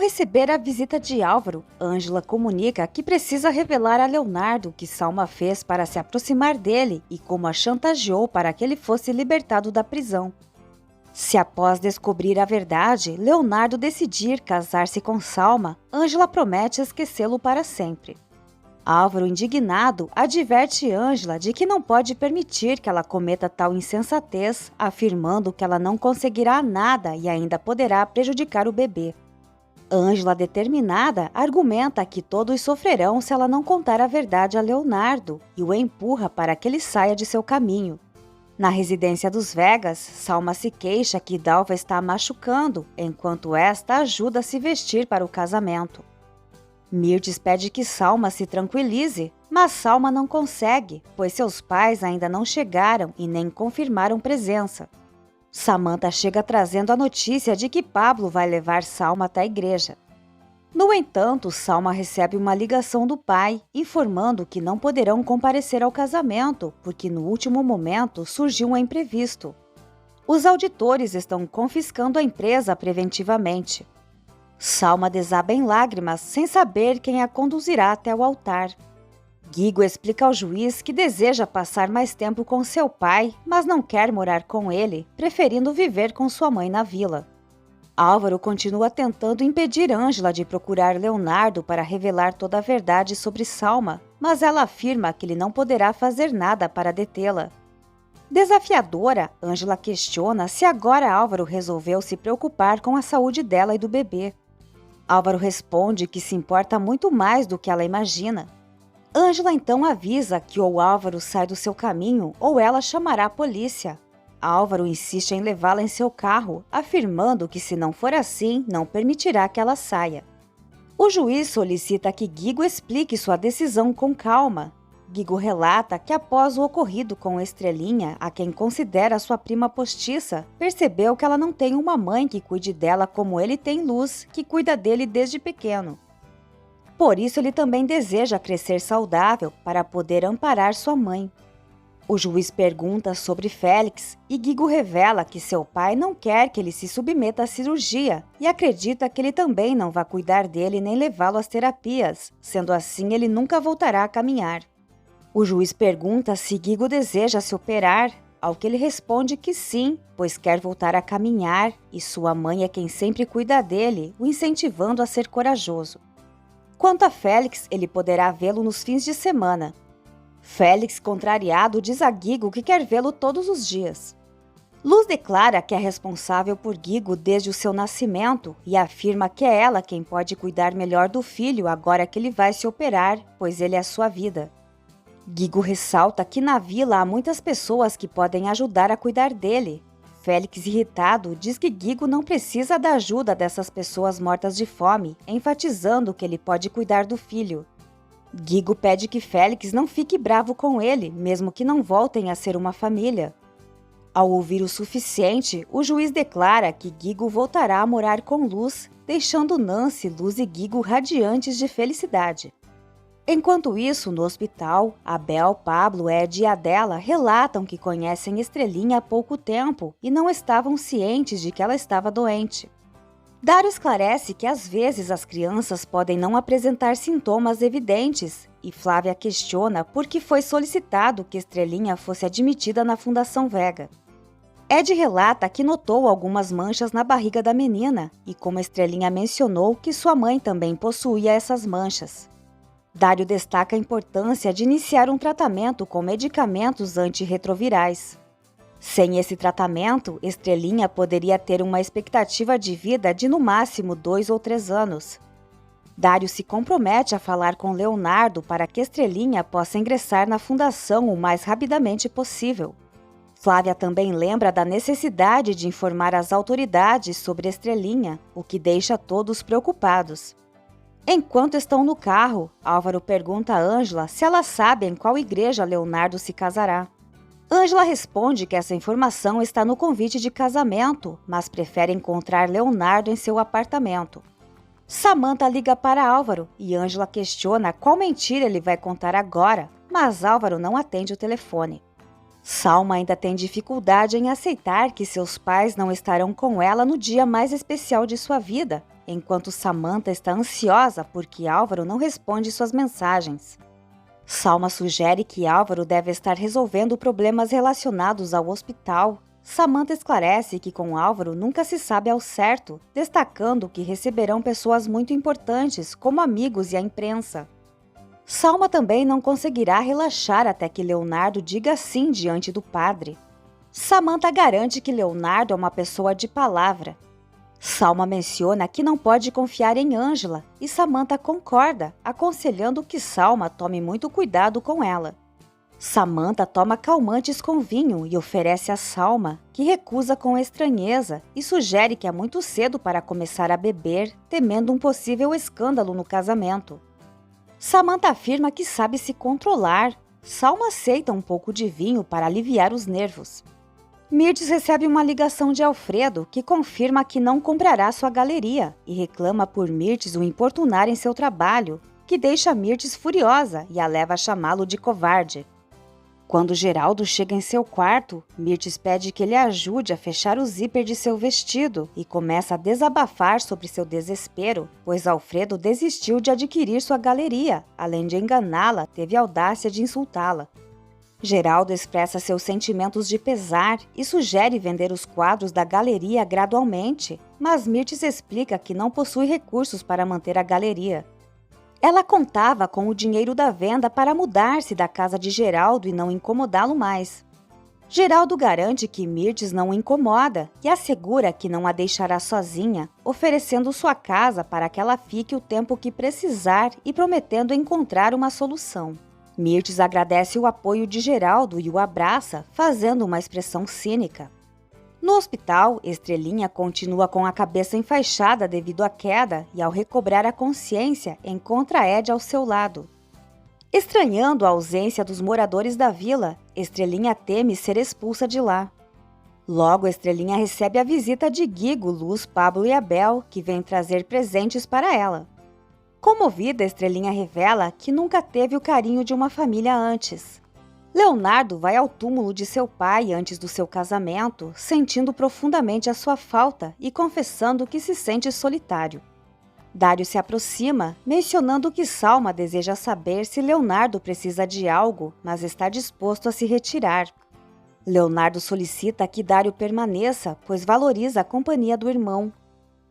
receber a visita de Álvaro, Ângela comunica que precisa revelar a Leonardo o que Salma fez para se aproximar dele e como a chantageou para que ele fosse libertado da prisão. Se após descobrir a verdade, Leonardo decidir casar-se com Salma, Ângela promete esquecê-lo para sempre. Álvaro, indignado, adverte Ângela de que não pode permitir que ela cometa tal insensatez, afirmando que ela não conseguirá nada e ainda poderá prejudicar o bebê. Ângela, determinada, argumenta que todos sofrerão se ela não contar a verdade a Leonardo e o empurra para que ele saia de seu caminho. Na residência dos Vegas, Salma se queixa que Dalva está a machucando, enquanto esta ajuda a se vestir para o casamento. Mirtes pede que Salma se tranquilize, mas Salma não consegue, pois seus pais ainda não chegaram e nem confirmaram presença. Samantha chega trazendo a notícia de que Pablo vai levar Salma até a igreja. No entanto, Salma recebe uma ligação do pai, informando que não poderão comparecer ao casamento, porque no último momento surgiu um imprevisto. Os auditores estão confiscando a empresa preventivamente. Salma desaba em lágrimas, sem saber quem a conduzirá até o altar. Guigo explica ao juiz que deseja passar mais tempo com seu pai, mas não quer morar com ele, preferindo viver com sua mãe na vila. Álvaro continua tentando impedir Ângela de procurar Leonardo para revelar toda a verdade sobre Salma, mas ela afirma que ele não poderá fazer nada para detê-la. Desafiadora, Ângela questiona se agora Álvaro resolveu se preocupar com a saúde dela e do bebê. Álvaro responde que se importa muito mais do que ela imagina. Ângela então avisa que ou Álvaro sai do seu caminho ou ela chamará a polícia. Álvaro insiste em levá-la em seu carro, afirmando que se não for assim, não permitirá que ela saia. O juiz solicita que Guigo explique sua decisão com calma. Guigo relata que após o ocorrido com Estrelinha, a quem considera sua prima postiça, percebeu que ela não tem uma mãe que cuide dela como ele tem Luz, que cuida dele desde pequeno. Por isso, ele também deseja crescer saudável para poder amparar sua mãe. O juiz pergunta sobre Félix e Guigo revela que seu pai não quer que ele se submeta à cirurgia e acredita que ele também não vai cuidar dele nem levá-lo às terapias, sendo assim ele nunca voltará a caminhar. O juiz pergunta se Guigo deseja se operar, ao que ele responde que sim, pois quer voltar a caminhar e sua mãe é quem sempre cuida dele, o incentivando a ser corajoso. Quanto a Félix, ele poderá vê-lo nos fins de semana. Félix, contrariado, diz a Guigo que quer vê-lo todos os dias. Luz declara que é responsável por Guigo desde o seu nascimento e afirma que é ela quem pode cuidar melhor do filho agora que ele vai se operar, pois ele é sua vida. Guigo ressalta que na vila há muitas pessoas que podem ajudar a cuidar dele. Félix, irritado, diz que Guigo não precisa da ajuda dessas pessoas mortas de fome, enfatizando que ele pode cuidar do filho. Guigo pede que Félix não fique bravo com ele, mesmo que não voltem a ser uma família. Ao ouvir o suficiente, o juiz declara que Guigo voltará a morar com Luz, deixando Nancy, Luz e Guigo radiantes de felicidade. Enquanto isso, no hospital, Abel, Pablo, Ed e Adela relatam que conhecem Estrelinha há pouco tempo e não estavam cientes de que ela estava doente. Dário esclarece que às vezes as crianças podem não apresentar sintomas evidentes e Flávia questiona por que foi solicitado que Estrelinha fosse admitida na Fundação Vega. Ed relata que notou algumas manchas na barriga da menina e como Estrelinha mencionou que sua mãe também possuía essas manchas. Dário destaca a importância de iniciar um tratamento com medicamentos antirretrovirais. Sem esse tratamento, Estrelinha poderia ter uma expectativa de vida de no máximo 2 ou 3 anos. Dário se compromete a falar com Leonardo para que Estrelinha possa ingressar na fundação o mais rapidamente possível. Flávia também lembra da necessidade de informar as autoridades sobre Estrelinha, o que deixa todos preocupados. Enquanto estão no carro, Álvaro pergunta a Ângela se ela sabe em qual igreja Leonardo se casará. Ângela responde que essa informação está no convite de casamento, mas prefere encontrar Leonardo em seu apartamento. Samantha liga para Álvaro e Ângela questiona qual mentira ele vai contar agora, mas Álvaro não atende o telefone. Salma ainda tem dificuldade em aceitar que seus pais não estarão com ela no dia mais especial de sua vida, enquanto Samantha está ansiosa porque Álvaro não responde suas mensagens. Salma sugere que Álvaro deve estar resolvendo problemas relacionados ao hospital. Samantha esclarece que com Álvaro nunca se sabe ao certo, destacando que receberão pessoas muito importantes, como amigos e a imprensa. Salma também não conseguirá relaxar até que Leonardo diga sim diante do padre. Samantha garante que Leonardo é uma pessoa de palavra. Salma menciona que não pode confiar em Ângela e Samantha concorda, aconselhando que Salma tome muito cuidado com ela. Samantha toma calmantes com vinho e oferece a Salma, que recusa com estranheza e sugere que é muito cedo para começar a beber, temendo um possível escândalo no casamento. Samantha afirma que sabe se controlar. Salma aceita um pouco de vinho para aliviar os nervos. Mirtes recebe uma ligação de Alfredo, que confirma que não comprará sua galeria e reclama por Mirtes o importunar em seu trabalho, que deixa Mirtes furiosa e a leva a chamá-lo de covarde. Quando Geraldo chega em seu quarto, Mirtes pede que ele ajude a fechar o zíper de seu vestido e começa a desabafar sobre seu desespero, pois Alfredo desistiu de adquirir sua galeria, além de enganá-la, teve a audácia de insultá-la. Geraldo expressa seus sentimentos de pesar e sugere vender os quadros da galeria gradualmente, mas Mirtes explica que não possui recursos para manter a galeria. Ela contava com o dinheiro da venda para mudar-se da casa de Geraldo e não incomodá-lo mais. Geraldo garante que Mirtes não o incomoda e assegura que não a deixará sozinha, oferecendo sua casa para que ela fique o tempo que precisar e prometendo encontrar uma solução. Mirtes agradece o apoio de Geraldo e o abraça, fazendo uma expressão cínica. No hospital, Estrelinha continua com a cabeça enfaixada devido à queda e, ao recobrar a consciência, encontra Ed ao seu lado. Estranhando a ausência dos moradores da vila, Estrelinha teme ser expulsa de lá. Logo, Estrelinha recebe a visita de Guigo, Luz, Pablo e Abel, que vêm trazer presentes para ela. Comovida, Estrelinha revela que nunca teve o carinho de uma família antes. Leonardo vai ao túmulo de seu pai antes do seu casamento, sentindo profundamente a sua falta e confessando que se sente solitário. Dário se aproxima, mencionando que Salma deseja saber se Leonardo precisa de algo, mas está disposto a se retirar. Leonardo solicita que Dário permaneça, pois valoriza a companhia do irmão.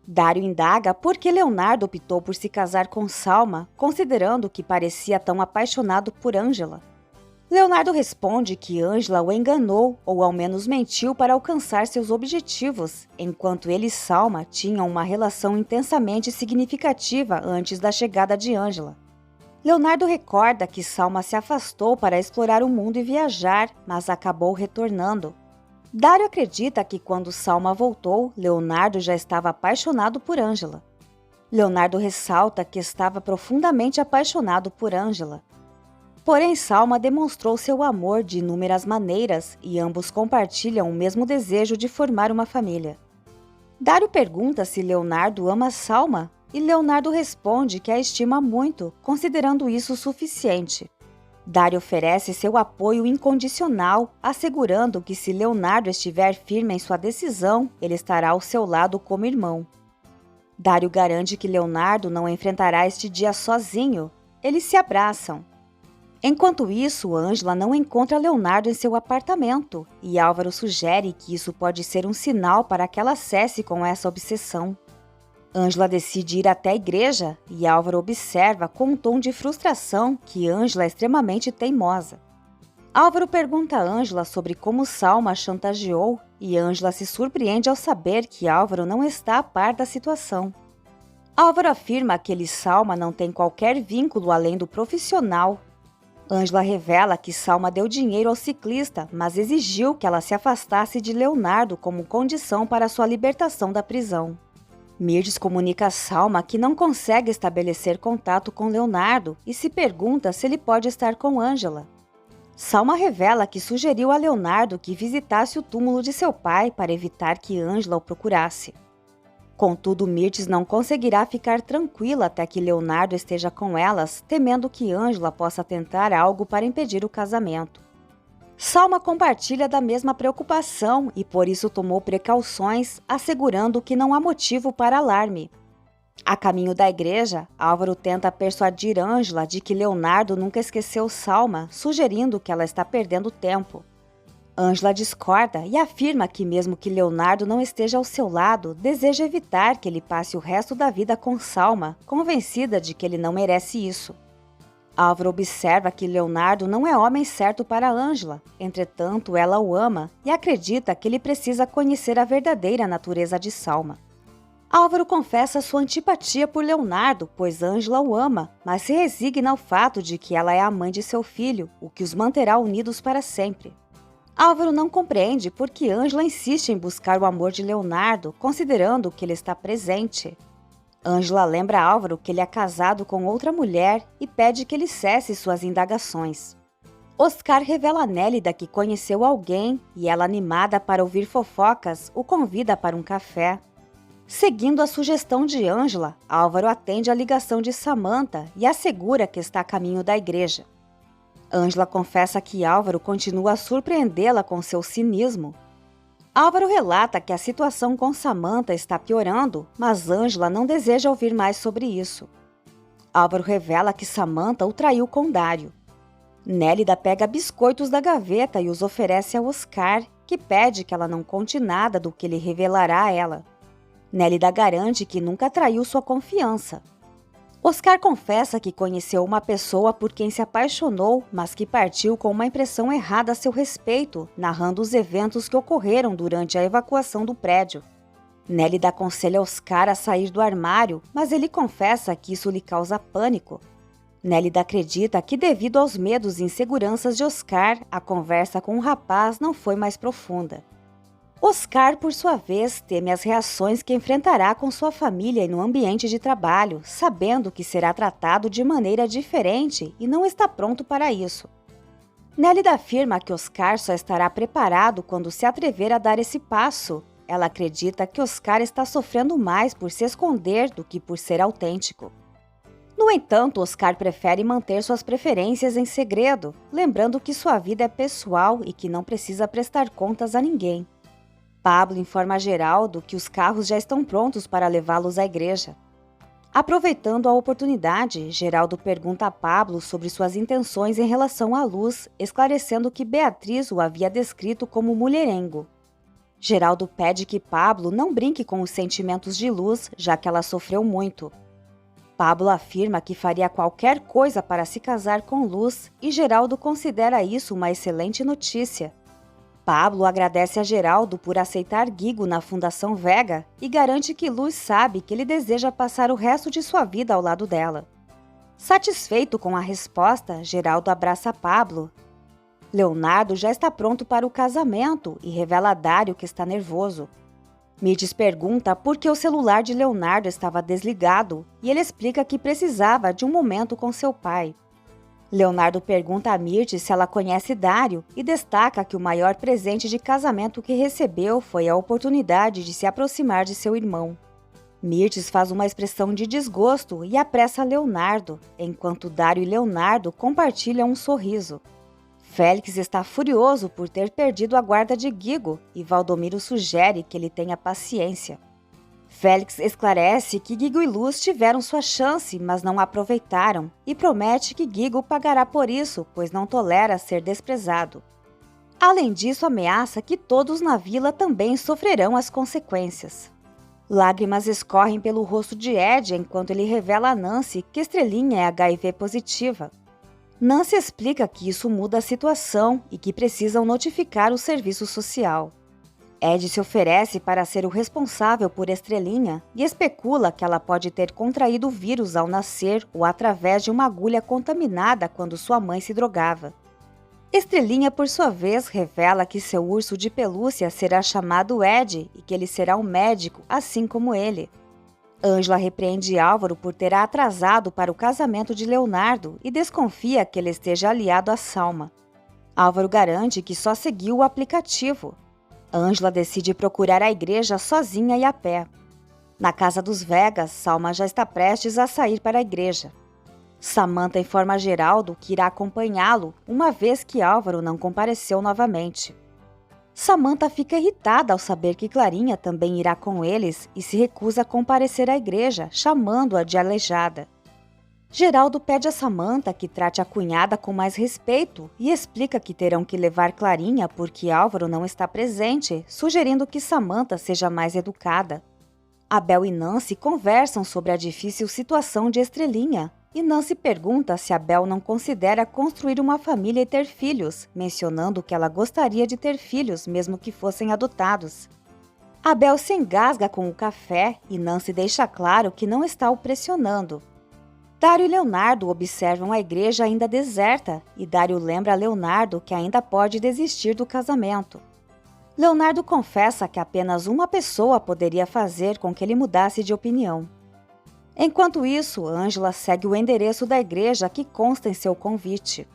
Dário indaga por que Leonardo optou por se casar com Salma, considerando que parecia tão apaixonado por Ângela. Leonardo responde que Ângela o enganou ou ao menos mentiu para alcançar seus objetivos, enquanto ele e Salma tinham uma relação intensamente significativa antes da chegada de Ângela. Leonardo recorda que Salma se afastou para explorar o mundo e viajar, mas acabou retornando. Dário acredita que quando Salma voltou, Leonardo já estava apaixonado por Ângela. Leonardo ressalta que estava profundamente apaixonado por Ângela. Porém, Salma demonstrou seu amor de inúmeras maneiras e ambos compartilham o mesmo desejo de formar uma família. Dário pergunta se Leonardo ama Salma e Leonardo responde que a estima muito, considerando isso suficiente. Dário oferece seu apoio incondicional, assegurando que se Leonardo estiver firme em sua decisão, ele estará ao seu lado como irmão. Dário garante que Leonardo não enfrentará este dia sozinho. Eles se abraçam. Enquanto isso, Ângela não encontra Leonardo em seu apartamento e Álvaro sugere que isso pode ser um sinal para que ela cesse com essa obsessão. Ângela decide ir até a igreja e Álvaro observa com um tom de frustração que Ângela é extremamente teimosa. Álvaro pergunta a Ângela sobre como Salma a chantageou e Ângela se surpreende ao saber que Álvaro não está a par da situação. Álvaro afirma que ele e Salma não têm qualquer vínculo além do profissional. Ângela revela que Salma deu dinheiro ao ciclista, mas exigiu que ela se afastasse de Leonardo como condição para sua libertação da prisão. Mirtes comunica a Salma que não consegue estabelecer contato com Leonardo e se pergunta se ele pode estar com Ângela. Salma revela que sugeriu a Leonardo que visitasse o túmulo de seu pai para evitar que Ângela o procurasse. Contudo, Mirtes não conseguirá ficar tranquila até que Leonardo esteja com elas, temendo que Ângela possa tentar algo para impedir o casamento. Salma compartilha da mesma preocupação e por isso tomou precauções, assegurando que não há motivo para alarme. A caminho da igreja, Álvaro tenta persuadir Ângela de que Leonardo nunca esqueceu Salma, sugerindo que ela está perdendo tempo. Ângela discorda e afirma que mesmo que Leonardo não esteja ao seu lado, deseja evitar que ele passe o resto da vida com Salma, convencida de que ele não merece isso. Álvaro observa que Leonardo não é homem certo para Ângela, entretanto ela o ama e acredita que ele precisa conhecer a verdadeira natureza de Salma. Álvaro confessa sua antipatia por Leonardo, pois Ângela o ama, mas se resigna ao fato de que ela é a mãe de seu filho, o que os manterá unidos para sempre. Álvaro não compreende por que Ângela insiste em buscar o amor de Leonardo, considerando que ele está presente. Ângela lembra a Álvaro que ele é casado com outra mulher e pede que ele cesse suas indagações. Oscar revela a Nélida que conheceu alguém e ela, animada para ouvir fofocas, o convida para um café. Seguindo a sugestão de Ângela, Álvaro atende a ligação de Samantha e assegura que está a caminho da igreja. Ângela confessa que Álvaro continua a surpreendê-la com seu cinismo. Álvaro relata que a situação com Samantha está piorando, mas Ângela não deseja ouvir mais sobre isso. Álvaro revela que Samantha o traiu com Dário. Nélida pega biscoitos da gaveta e os oferece a Oscar, que pede que ela não conte nada do que ele revelará a ela. Nélida garante que nunca traiu sua confiança. Oscar confessa que conheceu uma pessoa por quem se apaixonou, mas que partiu com uma impressão errada a seu respeito, narrando os eventos que ocorreram durante a evacuação do prédio. Nélida aconselha Oscar a sair do armário, mas ele confessa que isso lhe causa pânico. Nélida acredita que, devido aos medos e inseguranças de Oscar, a conversa com o rapaz não foi mais profunda. Oscar, por sua vez, teme as reações que enfrentará com sua família e no ambiente de trabalho, sabendo que será tratado de maneira diferente e não está pronto para isso. Nélida afirma que Oscar só estará preparado quando se atrever a dar esse passo. Ela acredita que Oscar está sofrendo mais por se esconder do que por ser autêntico. No entanto, Oscar prefere manter suas preferências em segredo, lembrando que sua vida é pessoal e que não precisa prestar contas a ninguém. Pablo informa a Geraldo que os carros já estão prontos para levá-los à igreja. Aproveitando a oportunidade, Geraldo pergunta a Pablo sobre suas intenções em relação à Luz, esclarecendo que Beatriz o havia descrito como mulherengo. Geraldo pede que Pablo não brinque com os sentimentos de Luz, já que ela sofreu muito. Pablo afirma que faria qualquer coisa para se casar com Luz e Geraldo considera isso uma excelente notícia. Pablo agradece a Geraldo por aceitar Guigo na Fundação Vega e garante que Luz sabe que ele deseja passar o resto de sua vida ao lado dela. Satisfeito com a resposta, Geraldo abraça Pablo. Leonardo já está pronto para o casamento e revela a Dário que está nervoso. Mirtes pergunta por que o celular de Leonardo estava desligado e ele explica que precisava de um momento com seu pai. Leonardo pergunta a Mirtes se ela conhece Dário e destaca que o maior presente de casamento que recebeu foi a oportunidade de se aproximar de seu irmão. Mirtes faz uma expressão de desgosto e apressa Leonardo, enquanto Dário e Leonardo compartilham um sorriso. Félix está furioso por ter perdido a guarda de Guigo e Valdomiro sugere que ele tenha paciência. Félix esclarece que Guigo e Luz tiveram sua chance, mas não a aproveitaram, e promete que Guigo pagará por isso, pois não tolera ser desprezado. Além disso, ameaça que todos na vila também sofrerão as consequências. Lágrimas escorrem pelo rosto de Ed enquanto ele revela a Nancy que Estrelinha é HIV positiva. Nancy explica que isso muda a situação e que precisam notificar o serviço social. Ed se oferece para ser o responsável por Estrelinha e especula que ela pode ter contraído o vírus ao nascer ou através de uma agulha contaminada quando sua mãe se drogava. Estrelinha, por sua vez, revela que seu urso de pelúcia será chamado Ed e que ele será um médico, assim como ele. Ângela repreende Álvaro por ter a atrasado para o casamento de Leonardo e desconfia que ele esteja aliado a Salma. Álvaro garante que só seguiu o aplicativo. Ângela decide procurar a igreja sozinha e a pé. Na casa dos Vegas, Salma já está prestes a sair para a igreja. Samantha informa Geraldo que irá acompanhá-lo, uma vez que Álvaro não compareceu novamente. Samantha fica irritada ao saber que Clarinha também irá com eles e se recusa a comparecer à igreja, chamando-a de aleijada. Geraldo pede a Samantha que trate a cunhada com mais respeito e explica que terão que levar Clarinha porque Álvaro não está presente, sugerindo que Samantha seja mais educada. Abel e Nancy conversam sobre a difícil situação de Estrelinha, e Nancy pergunta se Abel não considera construir uma família e ter filhos, mencionando que ela gostaria de ter filhos mesmo que fossem adotados. Abel se engasga com o café e Nancy deixa claro que não está o pressionando. Dário e Leonardo observam a igreja ainda deserta e Dário lembra a Leonardo que ainda pode desistir do casamento. Leonardo confessa que apenas uma pessoa poderia fazer com que ele mudasse de opinião. Enquanto isso, Ângela segue o endereço da igreja que consta em seu convite.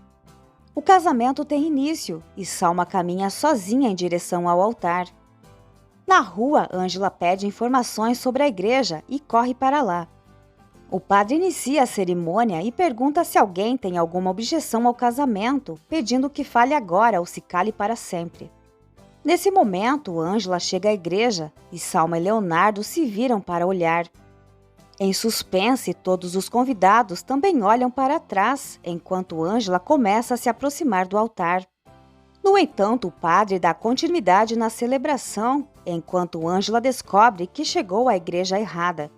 O casamento tem início e Salma caminha sozinha em direção ao altar. Na rua, Ângela pede informações sobre a igreja e corre para lá. O padre inicia a cerimônia e pergunta se alguém tem alguma objeção ao casamento, pedindo que fale agora ou se cale para sempre. Nesse momento, Ângela chega à igreja e Salma e Leonardo se viram para olhar. Em suspense, todos os convidados também olham para trás, enquanto Ângela começa a se aproximar do altar. No entanto, o padre dá continuidade na celebração, enquanto Ângela descobre que chegou à igreja errada.